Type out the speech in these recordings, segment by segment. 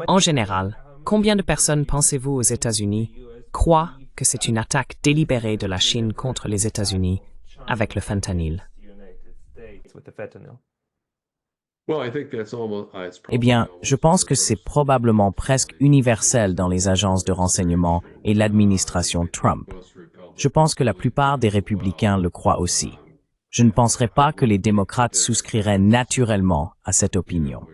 En général, combien de personnes pensez-vous aux États-Unis croient que c'est une attaque délibérée de la Chine contre les États-Unis avec le fentanyl? Eh bien, je pense que c'est probablement presque universel dans les agences de renseignement et l'administration Trump. Je pense que la plupart des républicains le croient aussi. Je ne penserais pas que les démocrates souscriraient naturellement à cette opinion.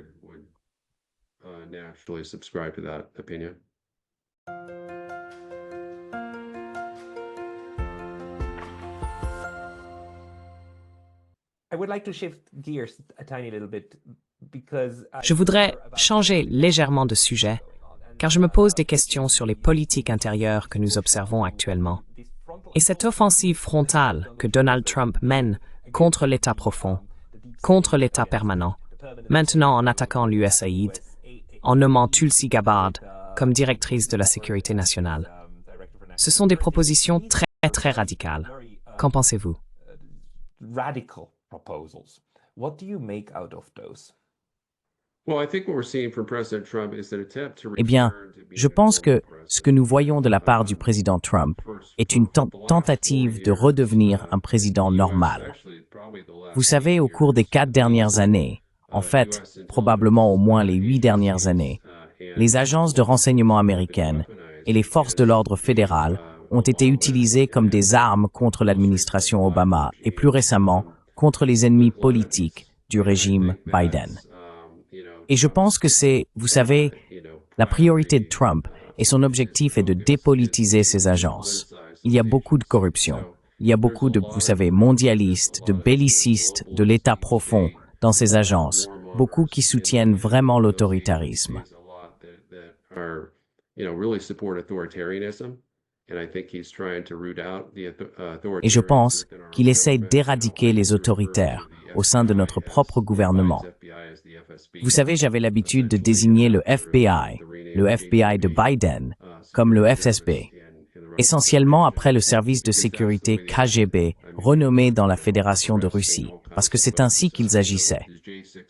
Je voudrais changer légèrement de sujet, car je me pose des questions sur les politiques intérieures que nous observons actuellement. Et cette offensive frontale que Donald Trump mène contre l'État profond, contre l'État permanent, maintenant en attaquant l'USAID, en nommant Tulsi Gabbard comme directrice de la sécurité nationale. Ce sont des propositions très radicales. Qu'en pensez-vous? Eh bien, je pense que ce que nous voyons de la part du président Trump est une tentative de redevenir un président normal. Vous savez, au cours des 4 dernières années, en fait, probablement au moins les 8 dernières années, les agences de renseignement américaines et les forces de l'ordre fédérales ont été utilisées comme des armes contre l'administration Obama et plus récemment contre les ennemis politiques du régime Biden. Et je pense que c'est, vous savez, la priorité de Trump et son objectif est de dépolitiser ces agences. Il y a beaucoup de corruption. Il y a beaucoup de, vous savez, mondialistes, de bellicistes, de l'État profond dans ces agences, beaucoup qui soutiennent vraiment l'autoritarisme. Et je pense qu'il essaie d'éradiquer les autoritaires au sein de notre propre gouvernement. Vous savez, j'avais l'habitude de désigner le FBI de Biden, comme le FSB, essentiellement après le service de sécurité KGB, renommé dans la Fédération de Russie, parce que c'est ainsi qu'ils agissaient.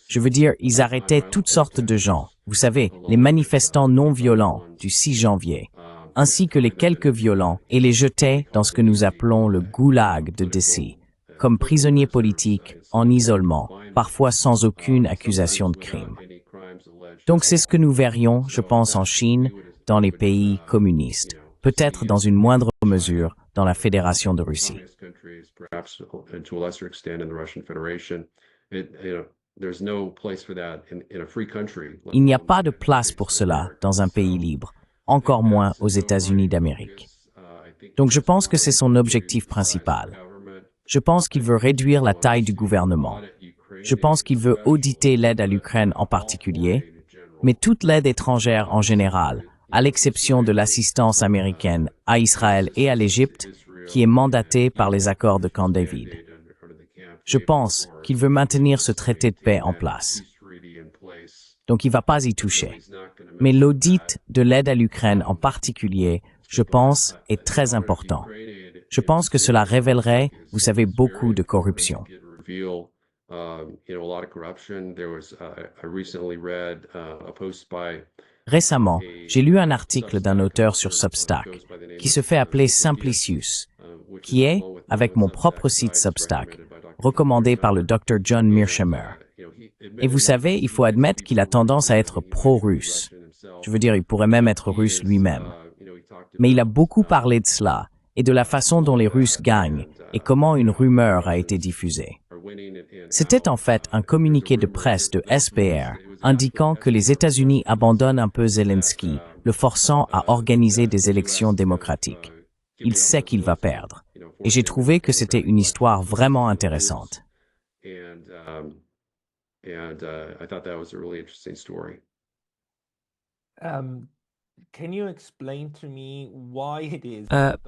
Je veux dire, ils arrêtaient toutes sortes de gens, vous savez, les manifestants non violents du 6 janvier, ainsi que les quelques violents, et les jetaient dans ce que nous appelons le goulag de DC, comme prisonniers politiques, en isolement, parfois sans aucune accusation de crime. Donc c'est ce que nous verrions, je pense, en Chine, dans les pays communistes, peut-être dans une moindre mesure dans la Fédération de Russie. Il n'y a pas de place pour cela dans un pays libre, encore moins aux États-Unis d'Amérique. Donc je pense que c'est son objectif principal. Je pense qu'il veut réduire la taille du gouvernement. Je pense qu'il veut auditer l'aide à l'Ukraine en particulier, mais toute l'aide étrangère en général, à l'exception de l'assistance américaine à Israël et à l'Égypte, qui est mandatée par les accords de Camp David. Je pense qu'il veut maintenir ce traité de paix en place. Donc il ne va pas y toucher. Mais l'audit de l'aide à l'Ukraine en particulier, je pense, est très important. Je pense que cela révélerait, vous savez, beaucoup de corruption. Récemment, j'ai lu un article d'un auteur sur Substack qui se fait appeler Simplicius, qui est, avec mon propre site Substack, recommandé par le Dr. John Mearsheimer. Et vous savez, il faut admettre qu'il a tendance à être pro-russe. Je veux dire, il pourrait même être russe lui-même. Mais il a beaucoup parlé de cela et de la façon dont les Russes gagnent et comment une rumeur a été diffusée. C'était en fait un communiqué de presse de SBR indiquant que les États-Unis abandonnent un peu Zelensky, le forçant à organiser des élections démocratiques. Il sait qu'il va perdre. Et j'ai trouvé que c'était une histoire vraiment intéressante.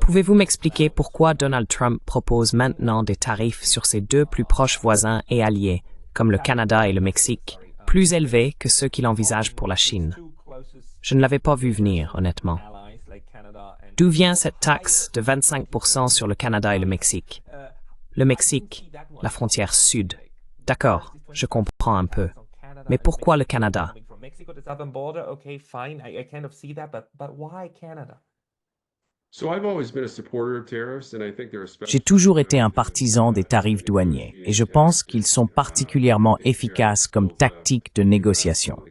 Pouvez-vous m'expliquer pourquoi Donald Trump propose maintenant des tarifs sur ses 2 plus proches voisins et alliés, comme le Canada et le Mexique, plus élevés que ceux qu'il envisage pour la Chine? Je ne l'avais pas vu venir, honnêtement. D'où vient cette taxe de 25% sur le Canada et le Mexique? Le Mexique, la frontière sud. D'accord, je comprends un peu. Mais pourquoi le Canada? Mexico, the southern border, okay, fine, I kind of see that, but why Canada? J'ai toujours été un partisan des tarifs douaniers et je pense qu'ils sont particulièrement efficaces comme tactique de négociation.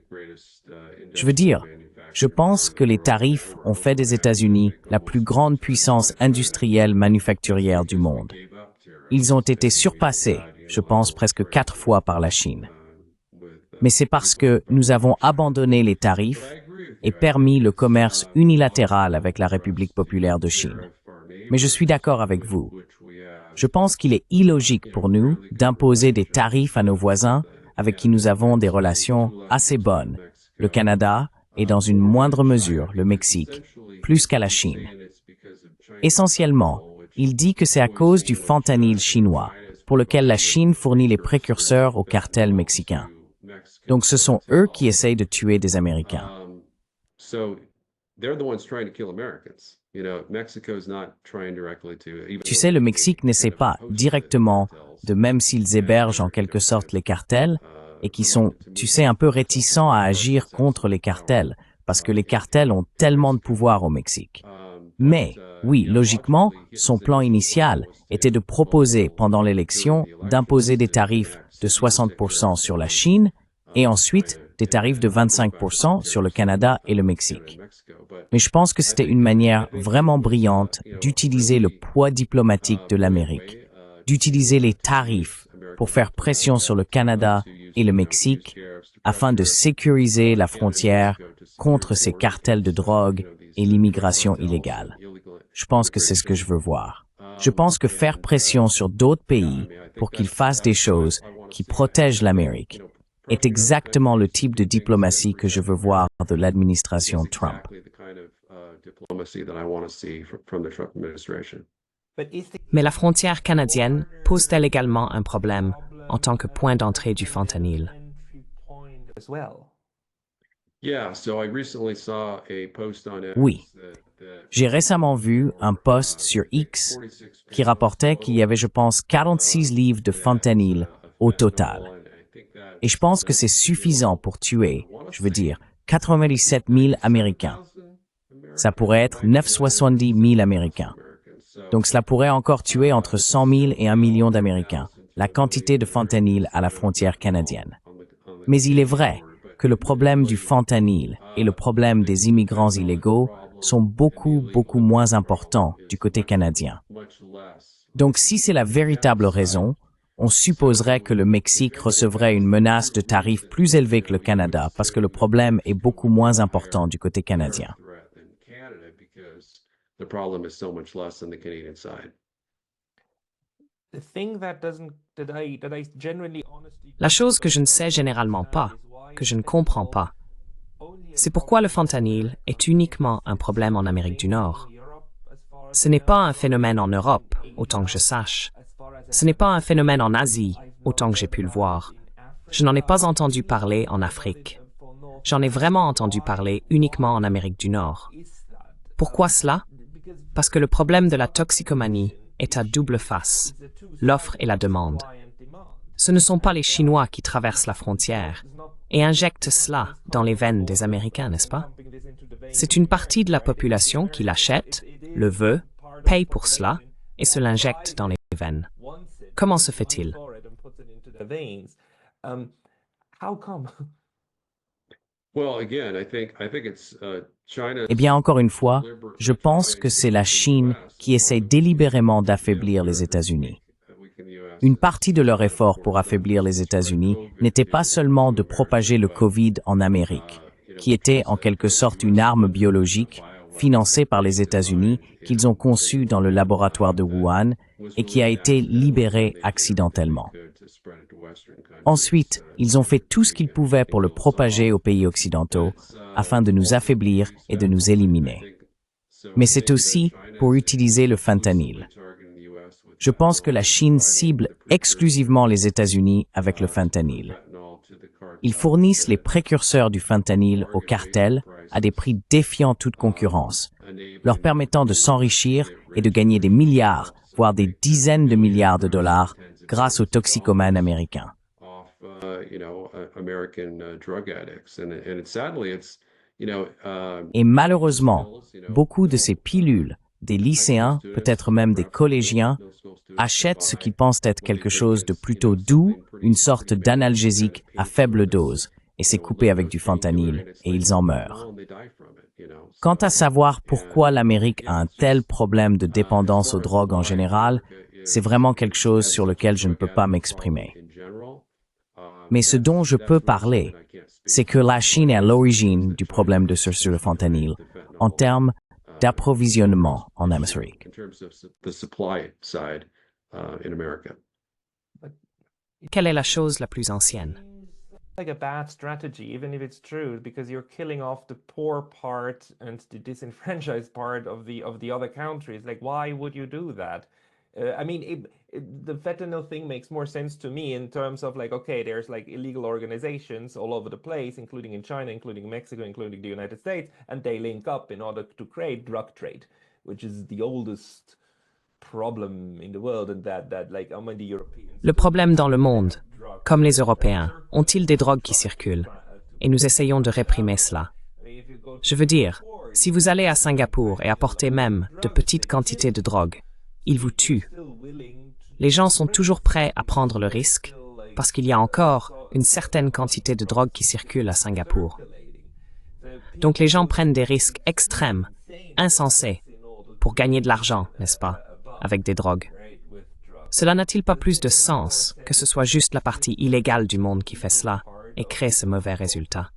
Je veux dire, je pense que les tarifs ont fait des États-Unis la plus grande puissance industrielle manufacturière du monde. Ils ont été surpassés, je pense, presque 4 fois par la Chine. Mais c'est parce que nous avons abandonné les tarifs et permis le commerce unilatéral avec la République populaire de Chine. Mais je suis d'accord avec vous. Je pense qu'il est illogique pour nous d'imposer des tarifs à nos voisins avec qui nous avons des relations assez bonnes, le Canada et dans une moindre mesure le Mexique, plus qu'à la Chine. Essentiellement, il dit que c'est à cause du fentanyl chinois, pour lequel la Chine fournit les précurseurs au cartel mexicain. Donc ce sont eux qui essayent de tuer des Américains. Tu sais, le Mexique n'essaie pas directement de, même s'ils hébergent en quelque sorte les cartels, et qui sont, tu sais, un peu réticents à agir contre les cartels, parce que les cartels ont tellement de pouvoir au Mexique. Mais, oui, logiquement, son plan initial était de proposer, pendant l'élection, d'imposer des tarifs de 60% sur la Chine, et ensuite des tarifs de 25% sur le Canada et le Mexique. Mais je pense que c'était une manière vraiment brillante d'utiliser le poids diplomatique de l'Amérique, d'utiliser les tarifs pour faire pression sur le Canada et le Mexique afin de sécuriser la frontière contre ces cartels de drogue et l'immigration illégale. Je pense que c'est ce que je veux voir. Je pense que faire pression sur d'autres pays pour qu'ils fassent des choses qui protègent l'Amérique est exactement le type de diplomatie que je veux voir de l'administration Trump. Mais la frontière canadienne pose-t-elle également un problème en tant que point d'entrée du fentanyl? Oui. J'ai récemment vu un post sur X qui rapportait qu'il y avait, je pense, 46 livres de fentanyl au total. Et je pense que c'est suffisant pour tuer, je veux dire, 97 000 Américains. Ça pourrait être 970 000 Américains. Donc cela pourrait encore tuer entre 100 000 et 1 million d'Américains, la quantité de fentanyl à la frontière canadienne. Mais il est vrai que le problème du fentanyl et le problème des immigrants illégaux sont beaucoup moins importants du côté canadien. Donc si c'est la véritable raison, on supposerait que le Mexique recevrait une menace de tarifs plus élevés que le Canada parce que le problème est beaucoup moins important du côté canadien. La chose que je ne sais généralement pas, que je ne comprends pas, c'est pourquoi le fentanyl est uniquement un problème en Amérique du Nord. Ce n'est pas un phénomène en Europe, autant que je sache. Ce n'est pas un phénomène en Asie, autant que j'ai pu le voir. Je n'en ai pas entendu parler en Afrique. J'en ai vraiment entendu parler uniquement en Amérique du Nord. Pourquoi cela? Parce que le problème de la toxicomanie est à double face, l'offre et la demande. Ce ne sont pas les Chinois qui traversent la frontière et injectent cela dans les veines des Américains, n'est-ce pas? C'est une partie de la population qui l'achète, le veut, paye pour cela et se l'injecte dans les veines. Comment se fait-il? Eh bien, encore une fois, je pense que c'est la Chine qui essaie délibérément d'affaiblir les États-Unis. Une partie de leur effort pour affaiblir les États-Unis n'était pas seulement de propager le Covid en Amérique, qui était en quelque sorte une arme biologique financée par les États-Unis qu'ils ont conçue dans le laboratoire de Wuhan et qui a été libérée accidentellement. Ensuite, ils ont fait tout ce qu'ils pouvaient pour le propager aux pays occidentaux afin de nous affaiblir et de nous éliminer. Mais c'est aussi pour utiliser le fentanyl. Je pense que la Chine cible exclusivement les États-Unis avec le fentanyl. Ils fournissent les précurseurs du fentanyl aux cartels à des prix défiant toute concurrence, leur permettant de s'enrichir et de gagner des milliards, voire des dizaines de milliards de dollars grâce aux toxicomanes américains. Et malheureusement, beaucoup de ces pilules, des lycéens, peut-être même des collégiens, achètent ce qu'ils pensent être quelque chose de plutôt doux, une sorte d'analgésique à faible dose, et c'est coupé avec du fentanyl, et ils en meurent. Quant à savoir pourquoi l'Amérique a un tel problème de dépendance aux drogues en général, c'est vraiment quelque chose sur lequel je ne peux pas m'exprimer. Mais ce dont je peux parler, c'est que la Chine est à l'origine du problème de sur le fentanyl, en termes d'approvisionnement en Amérique. Quelle est la chose la plus ancienne? Like a bad strategy, even if it's true, because you're killing off the poor part and the disenfranchised part of the other countries. Like, why would you do that? I mean, the fentanyl thing makes more sense to me in terms of like, okay, there's like illegal organizations all over the place, including in China, including Mexico, including the United States, and they link up in order to create drug trade, which is the oldest problem in the world, and that like, how many Europeans... Le problème dans le monde, comme les Européens, ont-ils des drogues qui circulent? Et nous essayons de réprimer cela. Je veux dire, si vous allez à Singapour et apportez même de petites quantités de drogue, ils vous tuent. Les gens sont toujours prêts à prendre le risque parce qu'il y a encore une certaine quantité de drogue qui circule à Singapour. Donc les gens prennent des risques extrêmes, insensés, pour gagner de l'argent, n'est-ce pas, avec des drogues. Cela n'a-t-il pas plus de sens que ce soit juste la partie illégale du monde qui fait cela et crée ce mauvais résultat?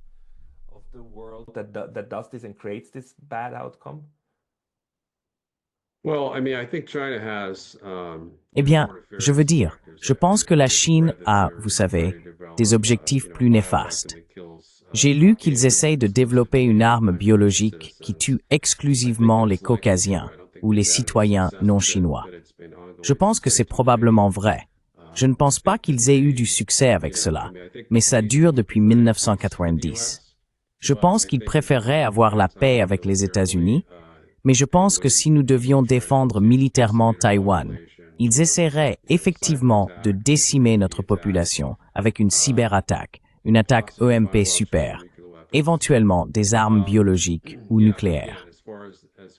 Eh bien, je veux dire, je pense que la Chine a, vous savez, des objectifs plus néfastes. J'ai lu qu'ils essayent de développer une arme biologique qui tue exclusivement les Caucasiens ou les citoyens non chinois. Je pense que c'est probablement vrai. Je ne pense pas qu'ils aient eu du succès avec cela, mais ça dure depuis 1990. Je pense qu'ils préféreraient avoir la paix avec les États-Unis, mais je pense que si nous devions défendre militairement Taïwan, ils essaieraient effectivement de décimer notre population avec une cyberattaque, une attaque EMP super, éventuellement des armes biologiques ou nucléaires.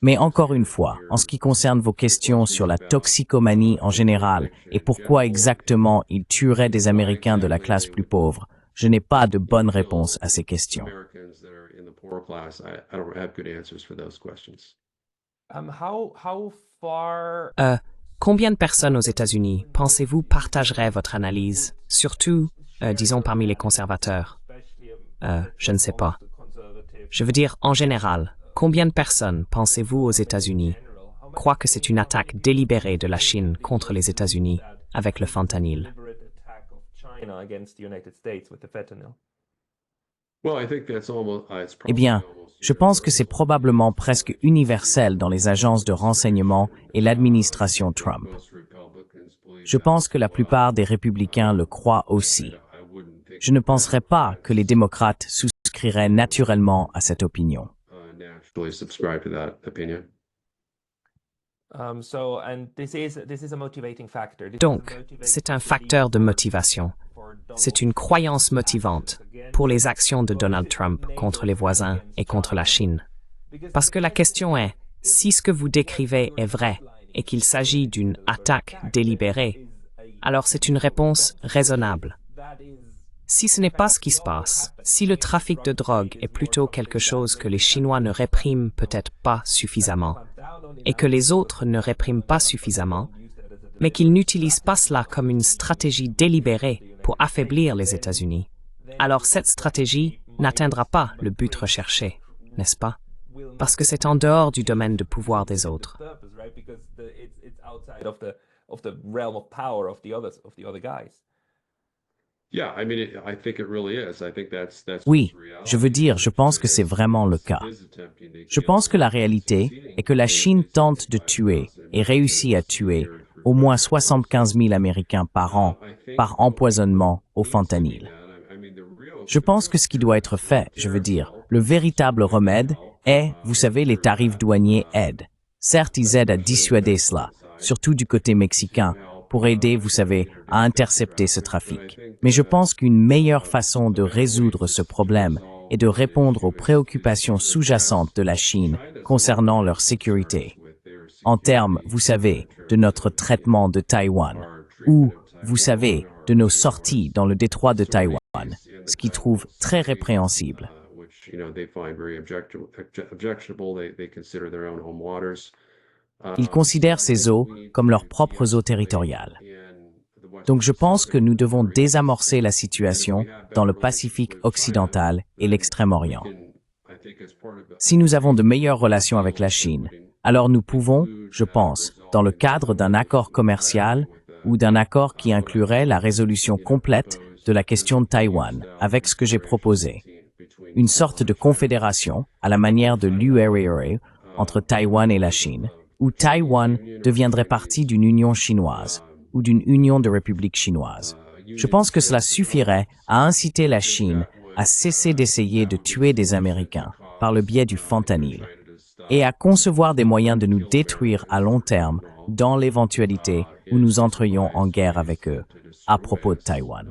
Mais encore une fois, en ce qui concerne vos questions sur la toxicomanie en général et pourquoi exactement ils tueraient des Américains de la classe plus pauvre, je n'ai pas de bonne réponse à ces questions. Combien de personnes aux États-Unis, pensez-vous, partageraient votre analyse, surtout, disons, parmi les conservateurs? Je ne sais pas. Je veux dire, en général, combien de personnes, pensez-vous, aux États-Unis, croient que c'est une attaque délibérée de la Chine contre les États-Unis avec le fentanyl? Eh bien, je pense que c'est probablement presque universel dans les agences de renseignement et l'administration Trump. Je pense que la plupart des républicains le croient aussi. Je ne penserais pas que les démocrates souscriraient naturellement à cette opinion. Donc, c'est un facteur de motivation. C'est une croyance motivante pour les actions de Donald Trump contre les voisins et contre la Chine. Parce que la question est, si ce que vous décrivez est vrai et qu'il s'agit d'une attaque délibérée, alors c'est une réponse raisonnable. Si ce n'est pas ce qui se passe, si le trafic de drogue est plutôt quelque chose que les Chinois ne répriment peut-être pas suffisamment, et que les autres ne répriment pas suffisamment, mais qu'ils n'utilisent pas cela comme une stratégie délibérée pour affaiblir les États-Unis, alors cette stratégie n'atteindra pas le but recherché, n'est-ce pas? Parce que c'est en dehors du domaine de pouvoir des autres. Oui, je veux dire, je pense que c'est vraiment le cas. Je pense que la réalité est que la Chine tente de tuer et réussit à tuer au moins 75 000 Américains par an par empoisonnement au fentanyl. Je pense que ce qui doit être fait, je veux dire, le véritable remède est, vous savez, les tarifs douaniers aident. Certes, ils aident à dissuader cela, surtout du côté mexicain, pour aider, vous savez, à intercepter ce trafic. Mais je pense qu'une meilleure façon de résoudre ce problème est de répondre aux préoccupations sous-jacentes de la Chine concernant leur sécurité. En termes, vous savez, de notre traitement de Taïwan, ou, vous savez, de nos sorties dans le détroit de Taïwan, ce qu'ils trouvent très répréhensible. Ils considèrent ces eaux comme leurs propres eaux territoriales. Donc je pense que nous devons désamorcer la situation dans le Pacifique occidental et l'Extrême-Orient. Si nous avons de meilleures relations avec la Chine, alors nous pouvons, je pense, dans le cadre d'un accord commercial ou d'un accord qui inclurait la résolution complète de la question de Taïwan, avec ce que j'ai proposé, une sorte de confédération à la manière de l'URA entre Taïwan et la Chine, où Taïwan deviendrait partie d'une union chinoise ou d'une union de républiques chinoises. Je pense que cela suffirait à inciter la Chine à cesser d'essayer de tuer des Américains par le biais du fentanyl et à concevoir des moyens de nous détruire à long terme dans l'éventualité où nous entrions en guerre avec eux à propos de Taïwan.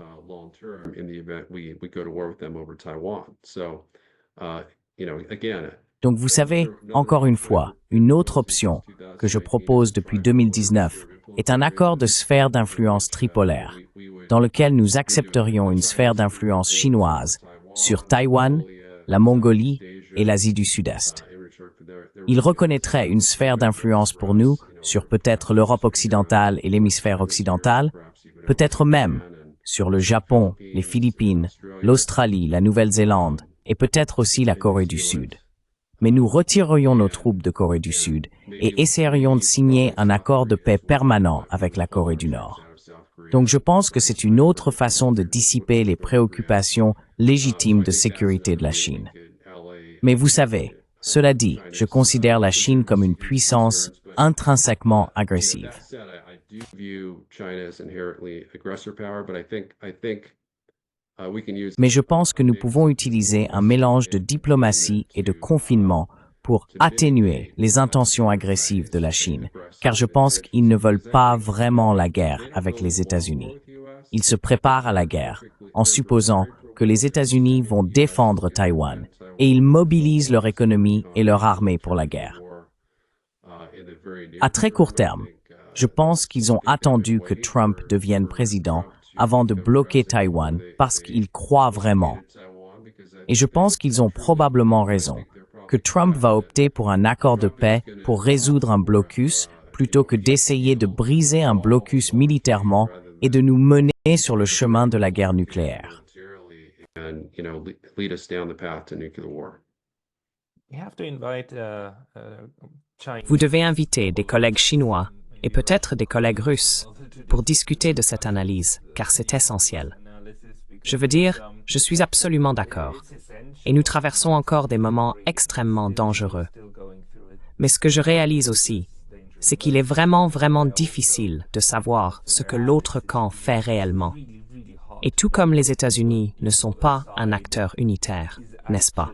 Donc vous savez, encore une fois, une autre option que je propose depuis 2019 est un accord de sphère d'influence tripolaire, dans lequel nous accepterions une sphère d'influence chinoise sur Taïwan, la Mongolie et l'Asie du Sud-Est. Il reconnaîtrait une sphère d'influence pour nous sur peut-être l'Europe occidentale et l'hémisphère occidental, peut-être même sur le Japon, les Philippines, l'Australie, la Nouvelle-Zélande et peut-être aussi la Corée du Sud. Mais nous retirerions nos troupes de Corée du Sud et essaierions de signer un accord de paix permanent avec la Corée du Nord. Donc je pense que c'est une autre façon de dissiper les préoccupations légitimes de sécurité de la Chine. Mais vous savez, cela dit, je considère la Chine comme une puissance intrinsèquement agressive. Mais je pense que nous pouvons utiliser un mélange de diplomatie et de confinement pour atténuer les intentions agressives de la Chine, car je pense qu'ils ne veulent pas vraiment la guerre avec les États-Unis. Ils se préparent à la guerre en supposant que les États-Unis vont défendre Taïwan et ils mobilisent leur économie et leur armée pour la guerre. À très court terme, je pense qu'ils ont attendu que Trump devienne président avant de bloquer Taïwan parce qu'ils croient vraiment. Et je pense qu'ils ont probablement raison, que Trump va opter pour un accord de paix pour résoudre un blocus plutôt que d'essayer de briser un blocus militairement et de nous mener sur le chemin de la guerre nucléaire. Vous devez inviter des collègues chinois et peut-être des collègues russes pour discuter de cette analyse, car c'est essentiel. Je veux dire, je suis absolument d'accord. Et nous traversons encore des moments extrêmement dangereux. Mais ce que je réalise aussi, c'est qu'il est vraiment difficile de savoir ce que l'autre camp fait réellement. Et tout comme les États-Unis ne sont pas un acteur unitaire, n'est-ce pas?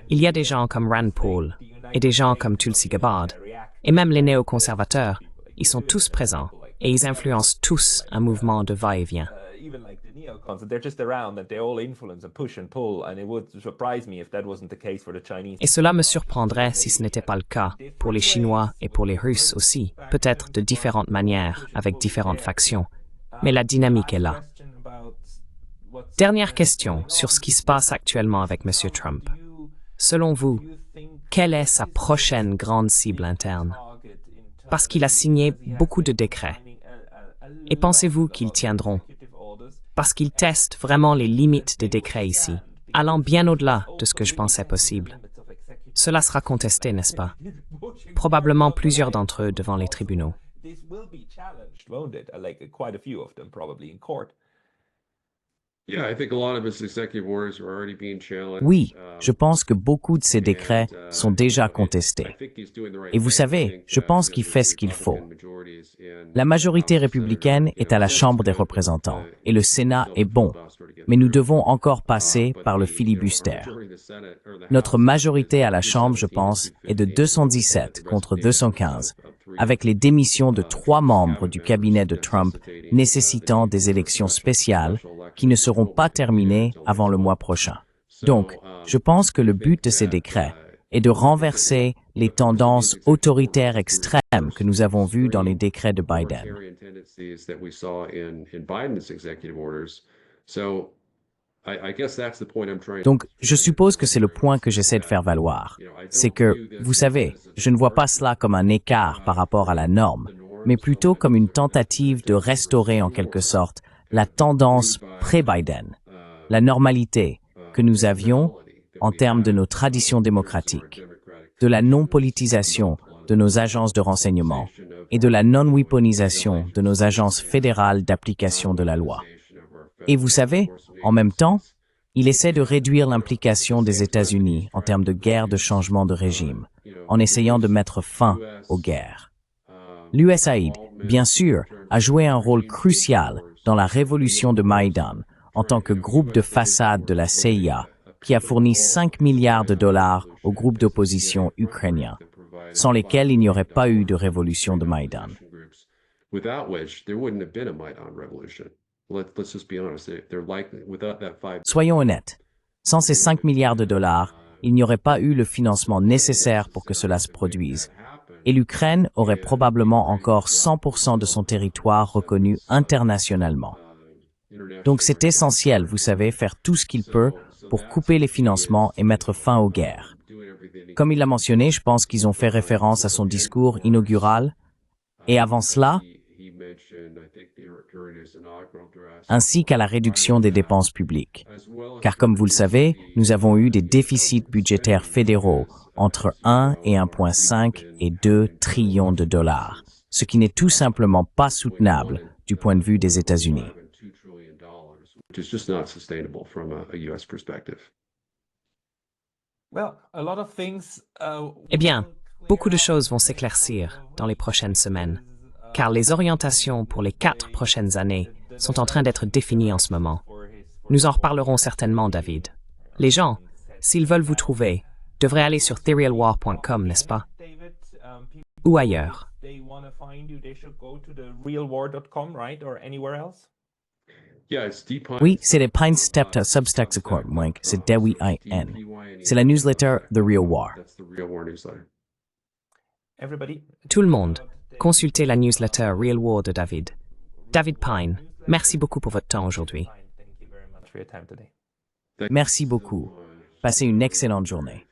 Il y a des gens comme Rand Paul et des gens comme Tulsi Gabbard, et même les néoconservateurs, ils sont tous présents et ils influencent tous un mouvement de va-et-vient. Et cela me surprendrait si ce n'était pas le cas pour les Chinois et pour les Russes aussi, peut-être de différentes manières, avec différentes factions. Mais la dynamique est là. Dernière question sur ce qui se passe actuellement avec M. Trump. Selon vous, quelle est sa prochaine grande cible interne? Parce qu'il a signé beaucoup de décrets. Et pensez-vous qu'ils tiendront? Parce qu'il teste vraiment les limites des décrets ici, allant bien au-delà de ce que je pensais possible. Cela sera contesté, n'est-ce pas? Probablement plusieurs d'entre eux devant les tribunaux. Oui, je pense que beaucoup de ces décrets sont déjà contestés. Et vous savez, je pense qu'il fait ce qu'il faut. La majorité républicaine est à la Chambre des représentants et le Sénat est bon, mais nous devons encore passer par le filibuster. Notre majorité à la Chambre, je pense, est de 217 contre 215, avec les démissions de 3 membres du cabinet de Trump nécessitant des élections spéciales qui ne seront pas terminées avant le mois prochain. Donc, je pense que le but de ces décrets est de renverser les tendances autoritaires extrêmes que nous avons vues dans les décrets de Biden. Donc, je suppose que c'est le point que j'essaie de faire valoir. C'est que, vous savez, je ne vois pas cela comme un écart par rapport à la norme, mais plutôt comme une tentative de restaurer en quelque sorte la tendance pré-Biden, la normalité que nous avions en termes de nos traditions démocratiques, de la non-politisation de nos agences de renseignement et de la non-weaponisation de nos agences fédérales d'application de la loi. Et vous savez, en même temps, il essaie de réduire l'implication des États-Unis en termes de guerre de changement de régime, en essayant de mettre fin aux guerres. L'USAID, bien sûr, a joué un rôle crucial dans la révolution de Maïdan en tant que groupe de façade de la CIA, qui a fourni 5 milliards de dollars au groupe d'opposition ukrainien, sans lesquels il n'y aurait pas eu de révolution de Maïdan. Soyons honnêtes, sans ces 5 milliards de dollars, il n'y aurait pas eu le financement nécessaire pour que cela se produise, et l'Ukraine aurait probablement encore 100% de son territoire reconnu internationalement. Donc c'est essentiel, vous savez, faire tout ce qu'il peut pour couper les financements et mettre fin aux guerres. Comme il l'a mentionné, je pense qu'ils ont fait référence à son discours inaugural, et avant cela, ainsi qu'à la réduction des dépenses publiques. Car comme vous le savez, nous avons eu des déficits budgétaires fédéraux entre 1 et 1,5 et 2 trillions de dollars, ce qui n'est tout simplement pas soutenable du point de vue des États-Unis. Eh bien, beaucoup de choses vont s'éclaircir dans les prochaines semaines, car les orientations pour les 4 prochaines années sont en train d'être définies en ce moment. Nous en reparlerons certainement, David. Les gens, s'ils veulent vous trouver, devraient aller sur therealwar.com, n'est-ce pas? Ou ailleurs. Oui, c'est les Pine Step Substack Accord, c'est DWIN. C'est la newsletter The Real War. Tout le monde, consultez la newsletter Real War de David. David Pine, merci beaucoup pour votre temps aujourd'hui. Merci beaucoup. Passez une excellente journée.